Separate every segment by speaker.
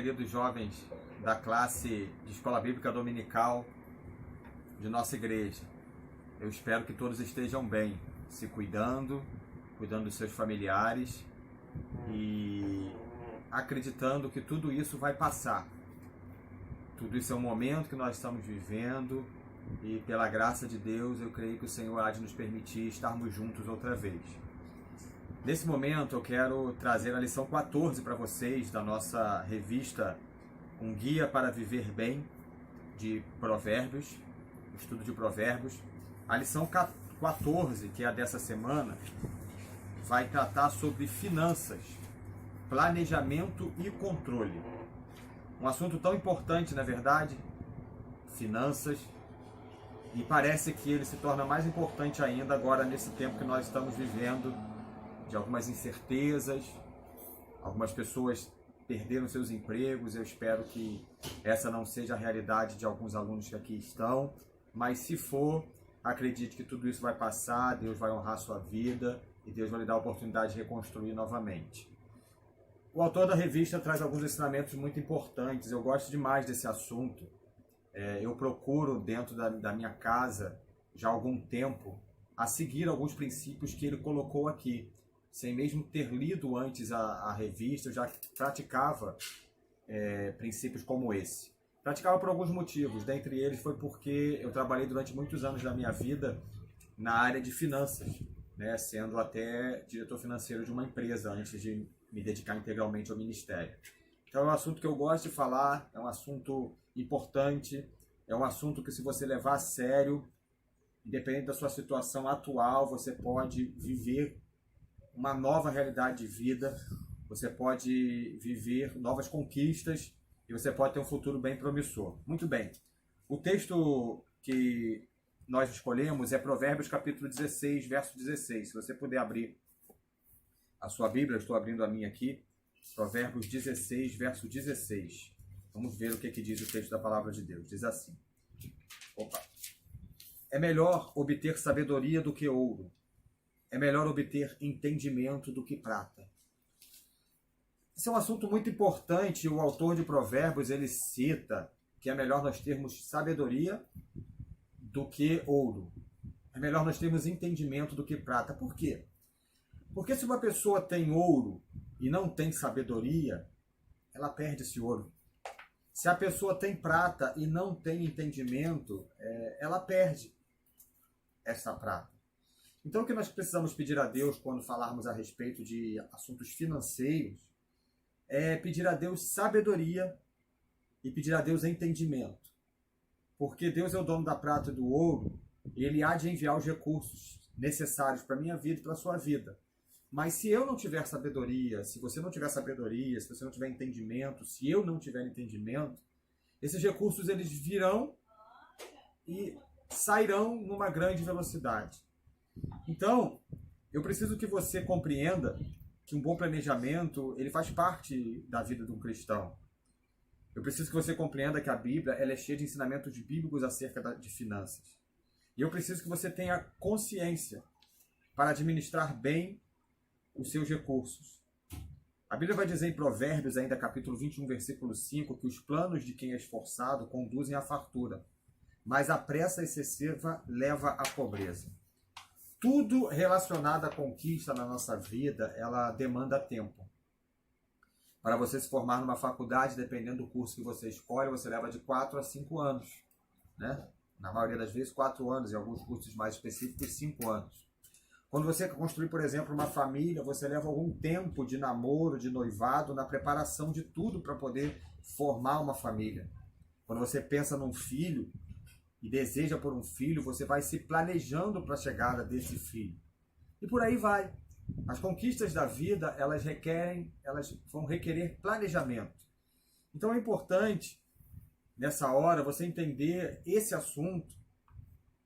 Speaker 1: queridos jovens da classe de Escola Bíblica Dominical de nossa igreja. Eu espero que todos estejam bem, se cuidando dos seus familiares e acreditando que tudo isso vai passar. Tudo isso é um momento que nós estamos vivendo e, pela graça de Deus, eu creio que o Senhor há de nos permitir estarmos juntos outra vez. Nesse momento eu quero trazer a lição 14 para vocês da nossa revista Um Guia para Viver Bem, de Provérbios, estudo de Provérbios. A lição 14, que é a dessa semana, vai tratar sobre finanças, planejamento e controle. Um assunto tão importante, na verdade, finanças, e parece que ele se torna mais importante ainda agora nesse tempo que nós estamos vivendo, de algumas incertezas. Algumas pessoas perderam seus empregos. Eu espero que essa não seja a realidade de alguns alunos que aqui estão, mas se for, acredite que tudo isso vai passar, Deus vai honrar a sua vida e Deus vai lhe dar a oportunidade de reconstruir novamente. O autor da revista traz alguns ensinamentos muito importantes. Eu gosto demais desse assunto. Eu procuro, dentro da minha casa, já há algum tempo, a seguir alguns princípios que ele colocou aqui. Sem mesmo ter lido antes a revista, eu já praticava princípios como esse. Praticava por alguns motivos. Dentre eles foi porque eu trabalhei durante muitos anos da minha vida na área de finanças, né, sendo até diretor financeiro de uma empresa antes de me dedicar integralmente ao ministério. Então é um assunto que eu gosto de falar, é um assunto importante, é um assunto que, se você levar a sério, independente da sua situação atual, você pode viver uma nova realidade de vida, você pode viver novas conquistas e você pode ter um futuro bem promissor. Muito bem, o texto que nós escolhemos é Provérbios capítulo 16, verso 16. Se você puder abrir a sua Bíblia, eu estou abrindo a minha aqui, Provérbios 16, verso 16. Vamos ver o que diz o texto da palavra de Deus. Diz assim: É melhor obter sabedoria do que ouro. É melhor obter entendimento do que prata. Esse é um assunto muito importante. O autor de Provérbios, ele cita que é melhor nós termos sabedoria do que ouro. É melhor nós termos entendimento do que prata. Por quê? Porque se uma pessoa tem ouro e não tem sabedoria, ela perde esse ouro. Se a pessoa tem prata e não tem entendimento, ela perde essa prata. Então, o que nós precisamos pedir a Deus quando falarmos a respeito de assuntos financeiros é pedir a Deus sabedoria e pedir a Deus entendimento. Porque Deus é o dono da prata e do ouro e Ele há de enviar os recursos necessários para a minha vida e para a sua vida. Mas se eu não tiver sabedoria, se você não tiver sabedoria, se você não tiver entendimento, se eu não tiver entendimento, esses recursos eles virão e sairão numa grande velocidade. Então, eu preciso que você compreenda que um bom planejamento ele faz parte da vida de um cristão. Eu preciso que você compreenda que a Bíblia ela é cheia de ensinamentos bíblicos acerca de finanças. E eu preciso que você tenha consciência para administrar bem os seus recursos. A Bíblia vai dizer em Provérbios, ainda capítulo 21, versículo 5, que os planos de quem é esforçado conduzem à fartura, mas a pressa excessiva leva à pobreza. Tudo relacionado à conquista na nossa vida, ela demanda tempo. Para você se formar numa faculdade, dependendo do curso que você escolhe, você leva de 4 a 5 anos. Né? Na maioria das vezes, 4 anos, em alguns cursos mais específicos, 5 anos. Quando você quer construir, por exemplo, uma família, você leva algum tempo de namoro, de noivado, na preparação de tudo para poder formar uma família. Quando você pensa num filho e deseja por um filho, você vai se planejando para a chegada desse filho. E por aí vai. As conquistas da vida, elas vão requerer planejamento. Então é importante, nessa hora, você entender esse assunto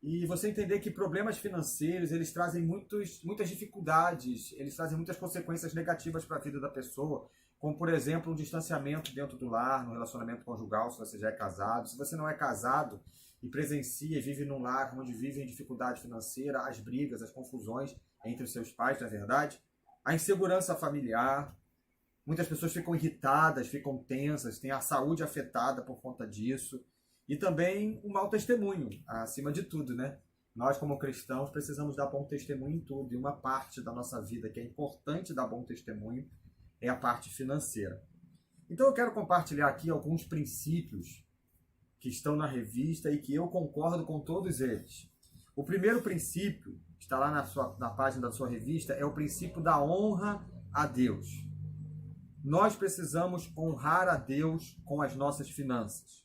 Speaker 1: e você entender que problemas financeiros, eles trazem muitas dificuldades, eles trazem muitas consequências negativas para a vida da pessoa, como, por exemplo, um distanciamento dentro do lar, no relacionamento conjugal, se você já é casado. Se você não é casado e presencia e vive num lar onde vivem dificuldade financeira, as brigas, as confusões entre os seus pais, não é verdade? A insegurança familiar, Muitas pessoas ficam irritadas, ficam tensas, têm a saúde afetada por conta disso. E também o mau testemunho, acima de tudo, né? Nós, como cristãos, precisamos dar bom testemunho em tudo. E uma parte da nossa vida que é importante dar bom testemunho é a parte financeira. Então eu quero compartilhar aqui alguns princípios que estão na revista e que eu concordo com todos eles. O primeiro princípio, que está lá na página da sua revista, é o princípio da honra a Deus. Nós precisamos honrar a Deus com as nossas finanças.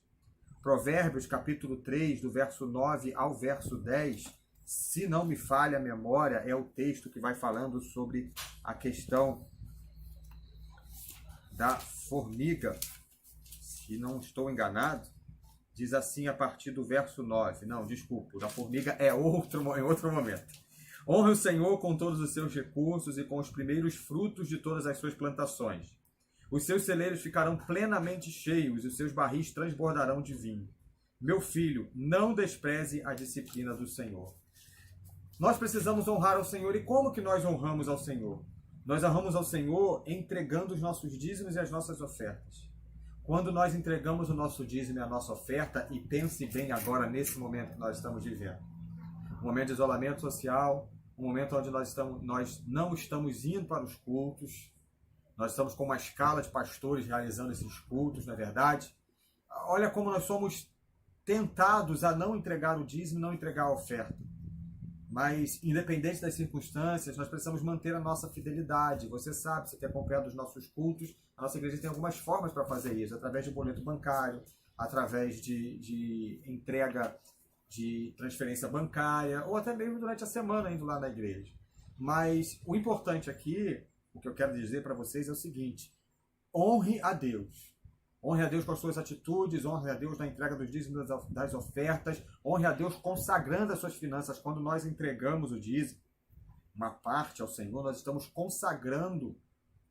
Speaker 1: Provérbios, capítulo 3, do verso 9 ao verso 10, se não me falha a memória, é o texto que vai falando sobre a questão da formiga. Se não estou enganado, diz assim a partir do verso 9. Não, desculpa, da formiga é em outro momento. Honre o Senhor com todos os seus recursos e com os primeiros frutos de todas as suas plantações. Os seus celeiros ficarão plenamente cheios e os seus barris transbordarão de vinho. Meu filho, não despreze a disciplina do Senhor. Nós precisamos honrar ao Senhor. E como que nós honramos ao Senhor? Nós honramos ao Senhor entregando os nossos dízimos e as nossas ofertas. Quando nós entregamos o nosso dízimo e a nossa oferta, e pense bem agora nesse momento que nós estamos vivendo, um momento de isolamento social, um momento onde nós não estamos indo para os cultos, nós estamos com uma escala de pastores realizando esses cultos, não é verdade? Olha como nós somos tentados a não entregar o dízimo, não entregar a oferta. Mas, independente das circunstâncias, nós precisamos manter a nossa fidelidade. Você sabe, você tem acompanhado os nossos cultos, a nossa igreja tem algumas formas para fazer isso, através de boleto bancário, através de entrega de transferência bancária, ou até mesmo durante a semana indo lá na igreja. Mas o importante aqui, o que eu quero dizer para vocês é o seguinte: honre a Deus. Honre a Deus com as suas atitudes, honre a Deus na entrega dos dízimos das ofertas, honre a Deus consagrando as suas finanças. Quando nós entregamos o dízimo, uma parte ao Senhor, nós estamos consagrando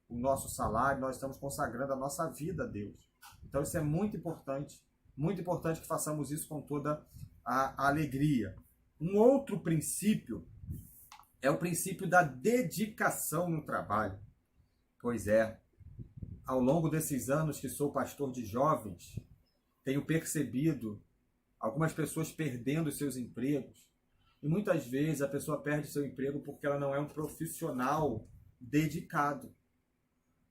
Speaker 1: o nosso salário, nós estamos consagrando a nossa vida a Deus. Então isso é muito importante que façamos isso com toda a alegria. Um outro princípio é o princípio da dedicação no trabalho. Pois é, ao longo desses anos que sou pastor de jovens, tenho percebido algumas pessoas perdendo seus empregos. E muitas vezes a pessoa perde seu emprego porque ela não é um profissional dedicado.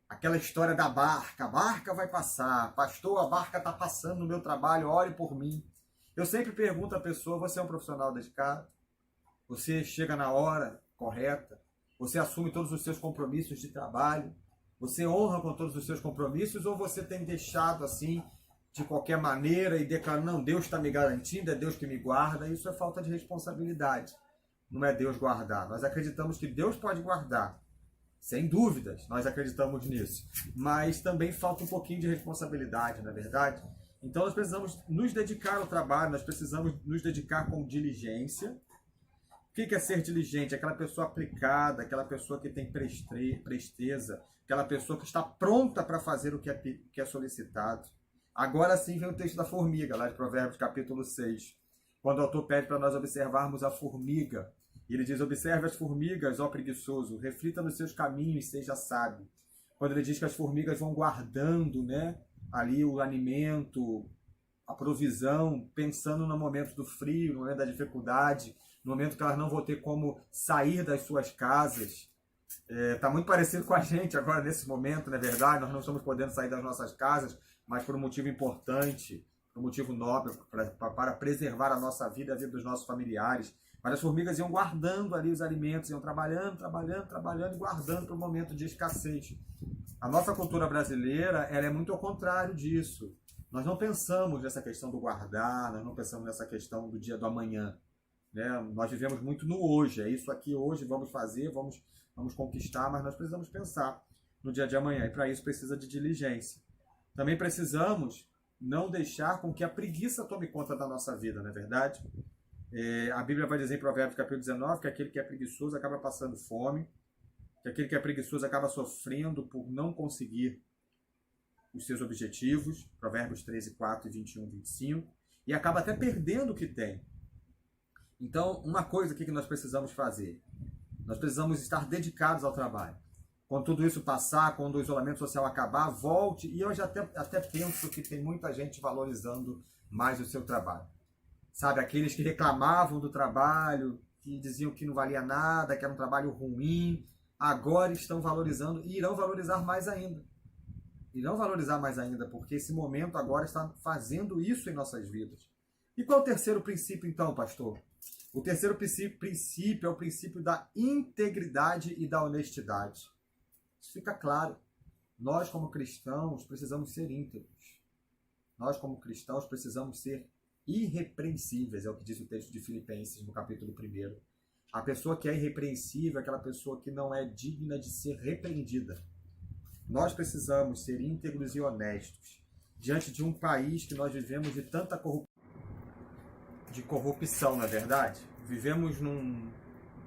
Speaker 1: Aquela história da barca, a barca vai passar, pastor, a barca está passando no meu trabalho, ore por mim. Eu sempre pergunto à pessoa: você é um profissional dedicado? Você chega na hora correta? Você assume todos os seus compromissos de trabalho? Você honra com todos os seus compromissos, ou você tem deixado assim, de qualquer maneira, e declarando: não, Deus está me garantindo, é Deus que me guarda? Isso é falta de responsabilidade. Não é Deus guardar. Nós acreditamos que Deus pode guardar. Sem dúvidas, nós acreditamos nisso. Mas também falta um pouquinho de responsabilidade, não é verdade? Então nós precisamos nos dedicar ao trabalho, nós precisamos nos dedicar com diligência. O que é ser diligente? Aquela pessoa aplicada, aquela pessoa que tem presteza, aquela pessoa que está pronta para fazer o que é solicitado. Agora sim vem o texto da formiga, lá de Provérbios capítulo 6, quando o autor pede para nós observarmos a formiga. Ele diz: observe as formigas, ó preguiçoso, reflita nos seus caminhos, seja sábio. Quando ele diz que as formigas vão guardando, né, ali o alimento, a provisão, pensando no momento do frio, no momento da dificuldade, no momento que elas não vão ter como sair das suas casas. Está muito parecido com a gente agora nesse momento, não é verdade? Nós não estamos podendo sair das nossas casas, mas por um motivo importante, por um motivo nobre, para preservar a nossa vida, a vida dos nossos familiares. Mas as formigas iam guardando ali os alimentos, iam trabalhando e guardando para o momento de escassez. A nossa cultura brasileira, ela é muito ao contrário disso. Nós não pensamos nessa questão do guardar, nós não pensamos nessa questão do dia do amanhã. Né? Nós vivemos muito no hoje, é isso aqui hoje, vamos fazer, vamos conquistar, mas nós precisamos pensar no dia de amanhã, e para isso precisa de diligência. Também precisamos não deixar com que a preguiça tome conta da nossa vida, não é verdade? A Bíblia vai dizer em Provérbios capítulo 19 que aquele que é preguiçoso acaba passando fome, que aquele que é preguiçoso acaba sofrendo por não conseguir os seus objetivos, Provérbios 13, 4 e 21, 25, e acaba até perdendo o que tem. Então, uma coisa aqui que nós precisamos fazer: nós precisamos estar dedicados ao trabalho. Quando tudo isso passar, quando o isolamento social acabar, volte. E eu já até penso que tem muita gente valorizando mais o seu trabalho. Sabe, aqueles que reclamavam do trabalho, que diziam que não valia nada, que era um trabalho ruim, agora estão valorizando e irão valorizar mais ainda. Irão valorizar mais ainda, porque esse momento agora está fazendo isso em nossas vidas. E qual é o terceiro princípio, então, pastor? O terceiro princípio é o princípio da integridade e da honestidade. Isso fica claro. Nós, como cristãos, precisamos ser íntegros. Nós, como cristãos, precisamos ser irrepreensíveis, é o que diz o texto de Filipenses, no capítulo 1. A pessoa que é irrepreensível é aquela pessoa que não é digna de ser repreendida. Nós precisamos ser íntegros e honestos diante de um país que nós vivemos de tanta corrupção, não é verdade? Vivemos num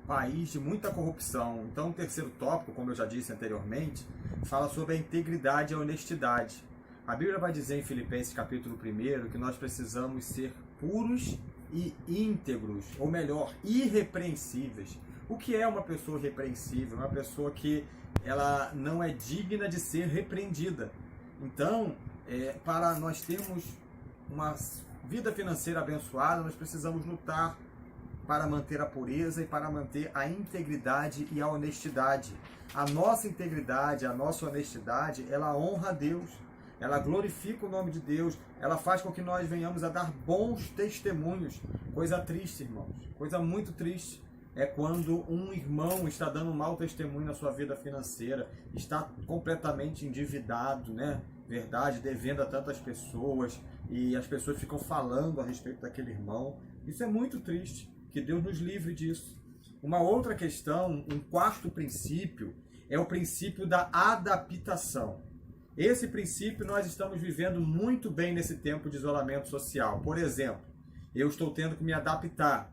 Speaker 1: país de muita corrupção. Então, o terceiro tópico, como eu já disse anteriormente, fala sobre a integridade e a honestidade. A Bíblia vai dizer em Filipenses capítulo 1 que nós precisamos ser puros e íntegros, ou melhor, irrepreensíveis. O que é uma pessoa irrepreensível? Uma pessoa que ela não é digna de ser repreendida. Então, para nós termos uma vida financeira abençoada, nós precisamos lutar para manter a pureza e para manter a integridade e a honestidade. A nossa integridade, a nossa honestidade, ela honra a Deus. Ela glorifica o nome de Deus, ela faz com que nós venhamos a dar bons testemunhos. Coisa triste, irmãos, coisa muito triste é quando um irmão está dando um mau testemunho na sua vida financeira, está completamente endividado, né? Verdade, devendo a tantas pessoas, e as pessoas ficam falando a respeito daquele irmão. Isso é muito triste, que Deus nos livre disso. Uma outra questão, um quarto princípio, é o princípio da adaptação. Esse princípio nós estamos vivendo muito bem nesse tempo de isolamento social. Por exemplo, eu estou tendo que me adaptar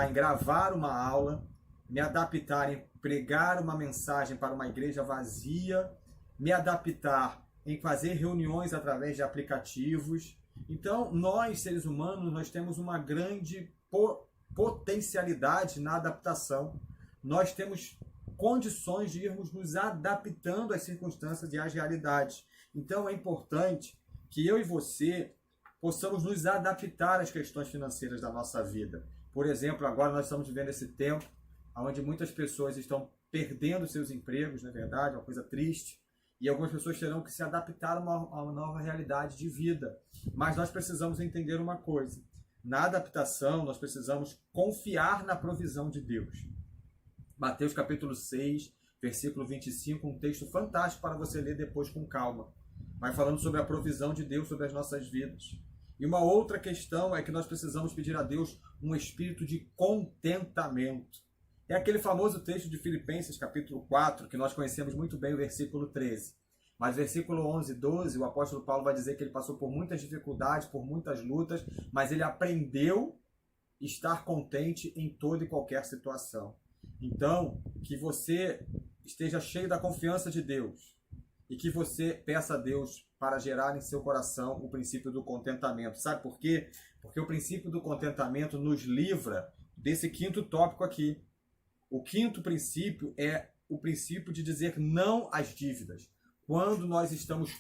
Speaker 1: em gravar uma aula, me adaptar em pregar uma mensagem para uma igreja vazia, me adaptar em fazer reuniões através de aplicativos. Então, nós, seres humanos, nós temos uma grande potencialidade na adaptação. Nós temos condições de irmos nos adaptando às circunstâncias e às realidades. Então é importante que eu e você possamos nos adaptar às questões financeiras da nossa vida. Por exemplo, agora nós estamos vivendo esse tempo onde muitas pessoas estão perdendo seus empregos, na verdade, é uma coisa triste, e algumas pessoas terão que se adaptar a uma nova realidade de vida. Mas nós precisamos entender uma coisa: na adaptação nós precisamos confiar na provisão de Deus. Mateus capítulo 6, versículo 25, um texto fantástico para você ler depois com calma. Vai falando sobre a provisão de Deus sobre as nossas vidas. E uma outra questão é que nós precisamos pedir a Deus um espírito de contentamento. É aquele famoso texto de Filipenses capítulo 4, que nós conhecemos muito bem, o versículo 13. Mas versículo 11 e 12, o apóstolo Paulo vai dizer que ele passou por muitas dificuldades, por muitas lutas, mas ele aprendeu a estar contente em toda e qualquer situação. Então, que você esteja cheio da confiança de Deus e que você peça a Deus para gerar em seu coração o princípio do contentamento. Sabe por quê? Porque o princípio do contentamento nos livra desse quinto tópico aqui. O quinto princípio é o princípio de dizer não às dívidas. Quando nós estamos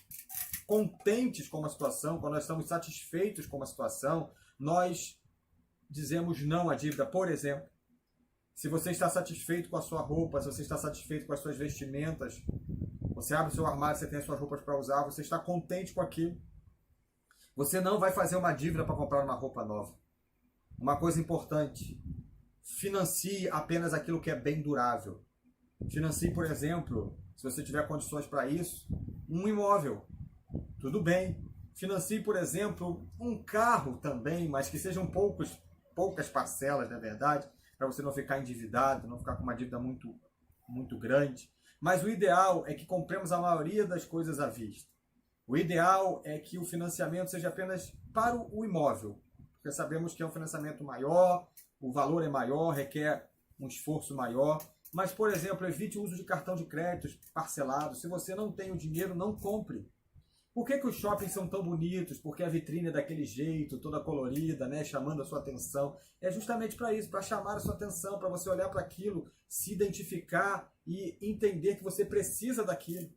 Speaker 1: contentes com uma situação, quando nós estamos satisfeitos com uma situação, nós dizemos não à dívida. Por exemplo, se você está satisfeito com a sua roupa, se você está satisfeito com as suas vestimentas, você abre o seu armário, você tem as suas roupas para usar, você está contente com aquilo, você não vai fazer uma dívida para comprar uma roupa nova. Uma coisa importante: financie apenas aquilo que é bem durável. Financie, por exemplo, se você tiver condições para isso, um imóvel. Tudo bem. Financie, por exemplo, um carro também, mas que sejam poucas parcelas, na verdade, para você não ficar endividado, não ficar com uma dívida muito grande. Mas o ideal é que compremos a maioria das coisas à vista. O ideal é que o financiamento seja apenas para o imóvel, porque sabemos que é um financiamento maior, o valor é maior, requer um esforço maior. Mas, por exemplo, evite o uso de cartão de créditos parcelados. Se você não tem o dinheiro, não compre. Por que os shoppings são tão bonitos? Porque a vitrine é daquele jeito, toda colorida, né, chamando a sua atenção. É justamente para isso, para chamar a sua atenção, para você olhar para aquilo, se identificar e entender que você precisa daquilo.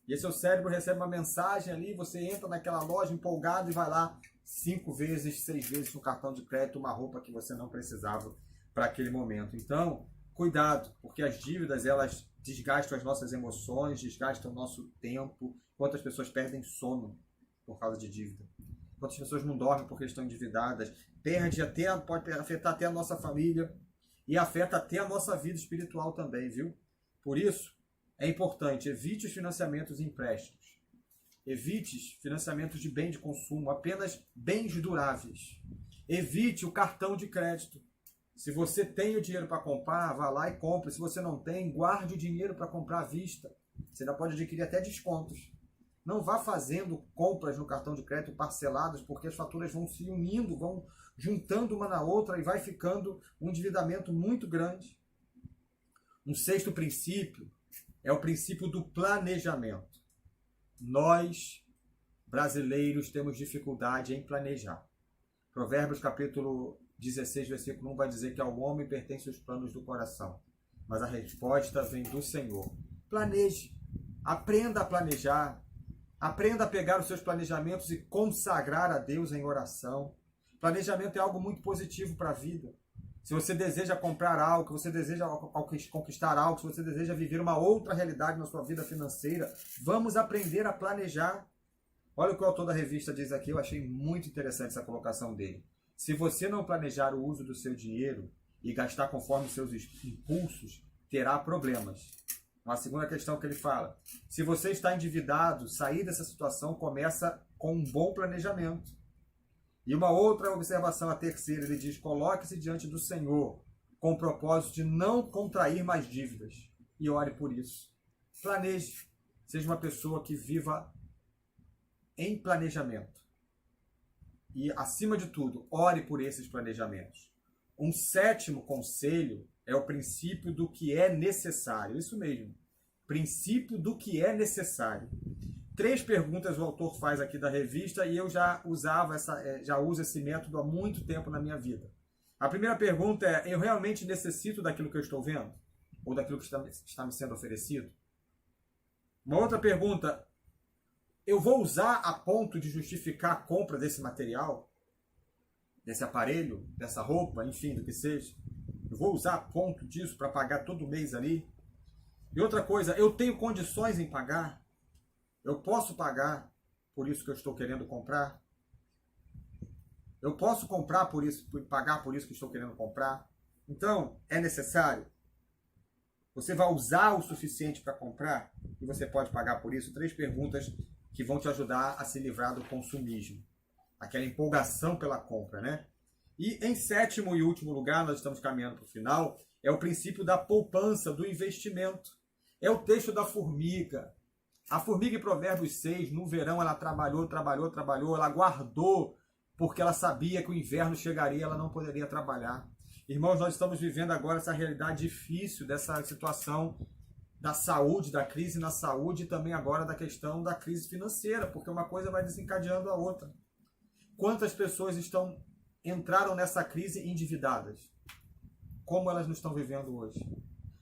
Speaker 1: E aí seu cérebro recebe uma mensagem ali, você entra naquela loja empolgado e vai lá 5 vezes, 6 vezes no cartão de crédito uma roupa que você não precisava para aquele momento. Então, cuidado, porque as dívidas, elas desgastam as nossas emoções, desgastam o nosso tempo. Quantas pessoas perdem sono por causa de dívida? Quantas pessoas não dormem porque estão endividadas? Pode afetar até a nossa família e afeta até a nossa vida espiritual também, viu? Por isso, é importante, evite os financiamentos e empréstimos. Evite financiamentos de bem de consumo, apenas bens duráveis. Evite o cartão de crédito. Se você tem o dinheiro para comprar, vá lá e compre. Se você não tem, guarde o dinheiro para comprar à vista. Você ainda pode adquirir até descontos. Não vá fazendo compras no cartão de crédito parceladas, porque as faturas vão se unindo, vão juntando uma na outra e vai ficando um endividamento muito grande. Um sexto princípio é o princípio do planejamento. Nós, brasileiros, temos dificuldade em planejar. Provérbios capítulo 16, versículo 1 vai dizer que ao homem pertencem os planos do coração, mas a resposta vem do Senhor. Planeje, aprenda a planejar, aprenda a pegar os seus planejamentos e consagrar a Deus em oração. Planejamento é algo muito positivo para a vida. Se você deseja comprar algo, se você deseja conquistar algo, se você deseja viver uma outra realidade na sua vida financeira, vamos aprender a planejar. Olha o que o autor da revista diz aqui, eu achei muito interessante essa colocação dele. Se você não planejar o uso do seu dinheiro e gastar conforme os seus impulsos, terá problemas. Uma segunda questão que ele fala, se você está endividado, sair dessa situação começa com um bom planejamento. E uma outra observação, a terceira, ele diz, coloque-se diante do Senhor com o propósito de não contrair mais dívidas. E ore por isso. Planeje. Seja uma pessoa que viva em planejamento. E, acima de tudo, ore por esses planejamentos. Um sétimo conselho é o princípio do que é necessário. Isso mesmo. Princípio do que é necessário. 3 perguntas o autor faz aqui da revista e eu já uso esse método há muito tempo na minha vida. A primeira pergunta é, eu realmente necessito daquilo que eu estou vendo? Ou daquilo que está me sendo oferecido? Uma outra pergunta, eu vou usar a ponto de justificar a compra desse material? Desse aparelho? Dessa roupa? Enfim, do que seja? Eu vou usar a ponto disso para pagar todo mês ali? E outra coisa, eu tenho condições em pagar? Eu posso pagar por isso que eu estou querendo comprar? Eu posso comprar por isso, pagar por isso que estou querendo comprar? Então, é necessário? Você vai usar o suficiente para comprar? E você pode pagar por isso? 3 perguntas que vão te ajudar a se livrar do consumismo. Aquela empolgação pela compra, né? E em 7º e último lugar, nós estamos caminhando para o final, é o princípio da poupança, do investimento. É o texto da formiga. A formiga em Provérbios 6, no verão, ela trabalhou, ela guardou, porque ela sabia que o inverno chegaria, ela não poderia trabalhar. Irmãos, nós estamos vivendo agora essa realidade difícil, dessa situação da saúde, da crise na saúde e também agora da questão da crise financeira, porque uma coisa vai desencadeando a outra. Quantas pessoas entraram nessa crise endividadas? Como elas não estão vivendo hoje?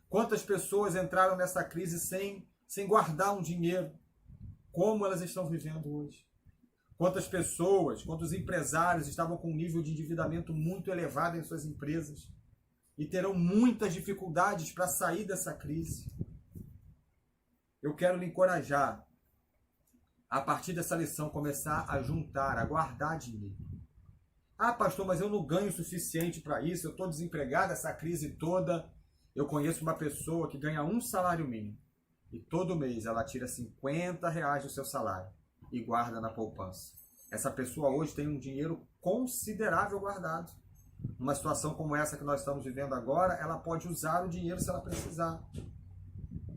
Speaker 1: Quantas pessoas entraram nessa crise sem guardar um dinheiro? Como elas estão vivendo hoje? Quantas pessoas, quantos empresários estavam com um nível de endividamento muito elevado em suas empresas e terão muitas dificuldades para sair dessa crise? Eu quero lhe encorajar, a partir dessa lição, começar a juntar, a guardar dinheiro. Ah, pastor, mas eu não ganho o suficiente para isso, eu estou desempregado, essa crise toda. Eu conheço uma pessoa que ganha um salário mínimo e todo mês ela tira R$50 do seu salário e guarda na poupança. Essa pessoa hoje tem um dinheiro considerável guardado. Numa situação como essa que nós estamos vivendo agora, ela pode usar o dinheiro se ela precisar.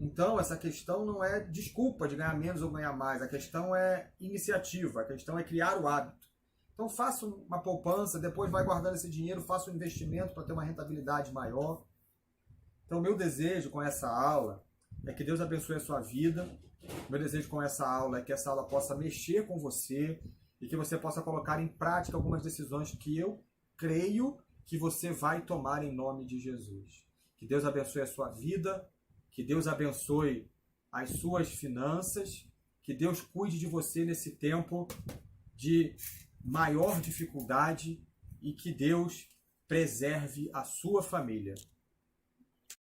Speaker 1: Então, essa questão não é desculpa de ganhar menos ou ganhar mais. A questão é iniciativa, a questão é criar o hábito. Então, faça uma poupança, depois vai guardando esse dinheiro, faça um investimento para ter uma rentabilidade maior. Então, meu desejo com essa aula é que Deus abençoe a sua vida. Meu desejo com essa aula é que essa aula possa mexer com você e que você possa colocar em prática algumas decisões que eu creio que você vai tomar em nome de Jesus. Que Deus abençoe a sua vida, Que Deus abençoe as suas finanças, que Deus cuide de você nesse tempo de maior dificuldade e que Deus preserve a sua família.